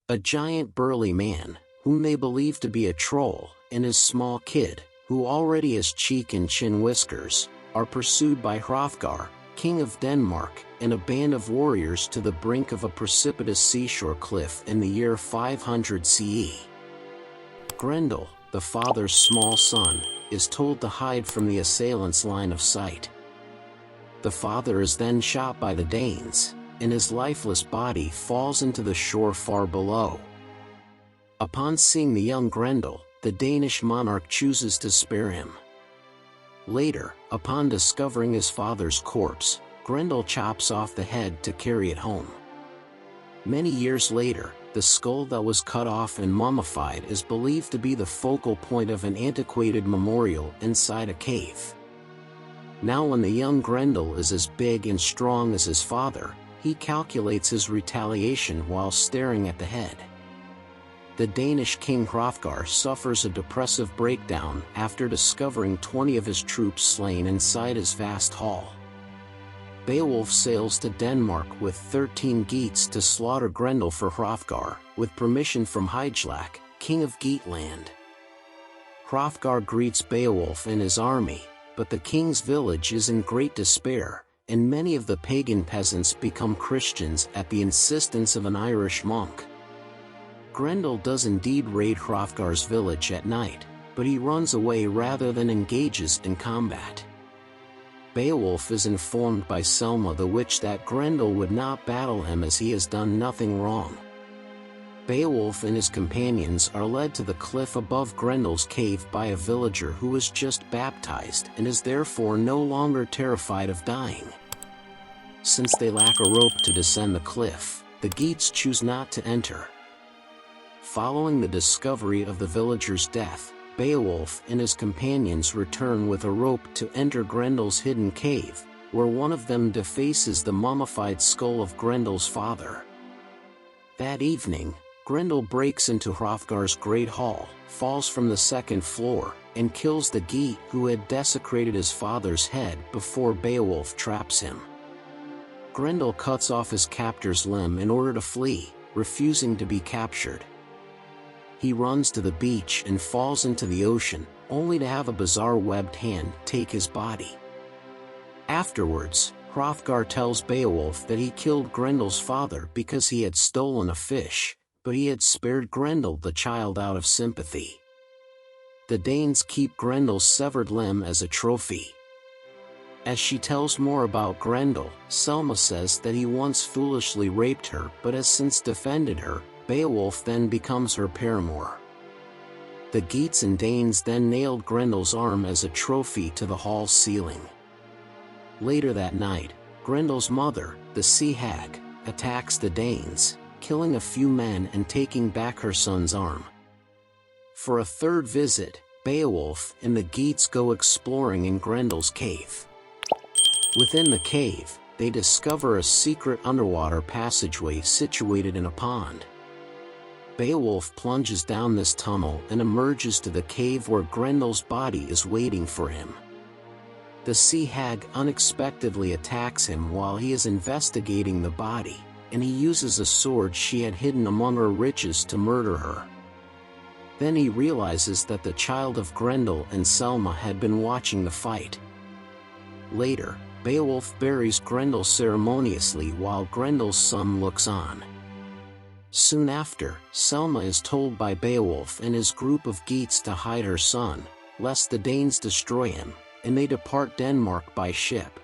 A giant burly man, whom they believe to be a troll, and his small kid, who already has cheek and chin whiskers, are pursued by Hrothgar, king of Denmark, and a band of warriors to the brink of a precipitous seashore cliff in the year 500 CE. Grendel, the father's small son, is told to hide from the assailants' line of sight. The father is then shot by the Danes, and his lifeless body falls into the shore far below. Upon seeing the young Grendel, the Danish monarch chooses to spare him. Later, upon discovering his father's corpse, Grendel chops off the head to carry it home. Many years later, the skull that was cut off and mummified is believed to be the focal point of an antiquated memorial inside a cave. Now when the young Grendel is as big and strong as his father, he calculates his retaliation while staring at the head. The Danish king Hrothgar suffers a depressive breakdown after discovering 20 of his troops slain inside his vast hall. Beowulf sails to Denmark with 13 Geats to slaughter Grendel for Hrothgar, with permission from Hygelac, king of Geatland. Hrothgar greets Beowulf and his army, but the king's village is in great despair, and many of the pagan peasants become Christians at the insistence of an Irish monk. Grendel does indeed raid Hrothgar's village at night, but he runs away rather than engages in combat. Beowulf is informed by Selma the witch that Grendel would not battle him as he has done nothing wrong. Beowulf and his companions are led to the cliff above Grendel's cave by a villager who was just baptized and is therefore no longer terrified of dying. Since they lack a rope to descend the cliff, the Geats choose not to enter. Following the discovery of the villager's death, Beowulf and his companions return with a rope to enter Grendel's hidden cave, where one of them defaces the mummified skull of Grendel's father. That evening, Grendel breaks into Hrothgar's great hall, falls from the second floor, and kills the Geat who had desecrated his father's head before Beowulf traps him. Grendel cuts off his captor's limb in order to flee, refusing to be captured. He runs to the beach and falls into the ocean, only to have a bizarre webbed hand take his body. Afterwards, Hrothgar tells Beowulf that he killed Grendel's father because he had stolen a fish, but he had spared Grendel the child out of sympathy. The Danes keep Grendel's severed limb as a trophy. As she tells more about Grendel, Selma says that he once foolishly raped her but has since defended her. Beowulf then becomes her paramour. The Geats and Danes then nailed Grendel's arm as a trophy to the hall ceiling. Later that night, Grendel's mother, the Sea Hag, attacks the Danes, killing a few men and taking back her son's arm. For a third visit, Beowulf and the Geats go exploring in Grendel's cave. Within the cave, they discover a secret underwater passageway situated in a pond. Beowulf plunges down this tunnel and emerges to the cave where Grendel's body is waiting for him. The Sea Hag unexpectedly attacks him while he is investigating the body, and he uses a sword she had hidden among her riches to murder her. Then he realizes that the child of Grendel and Selma had been watching the fight. Later, Beowulf buries Grendel ceremoniously while Grendel's son looks on. Soon after, Selma is told by Beowulf and his group of Geats to hide her son, lest the Danes destroy him, and they depart Denmark by ship.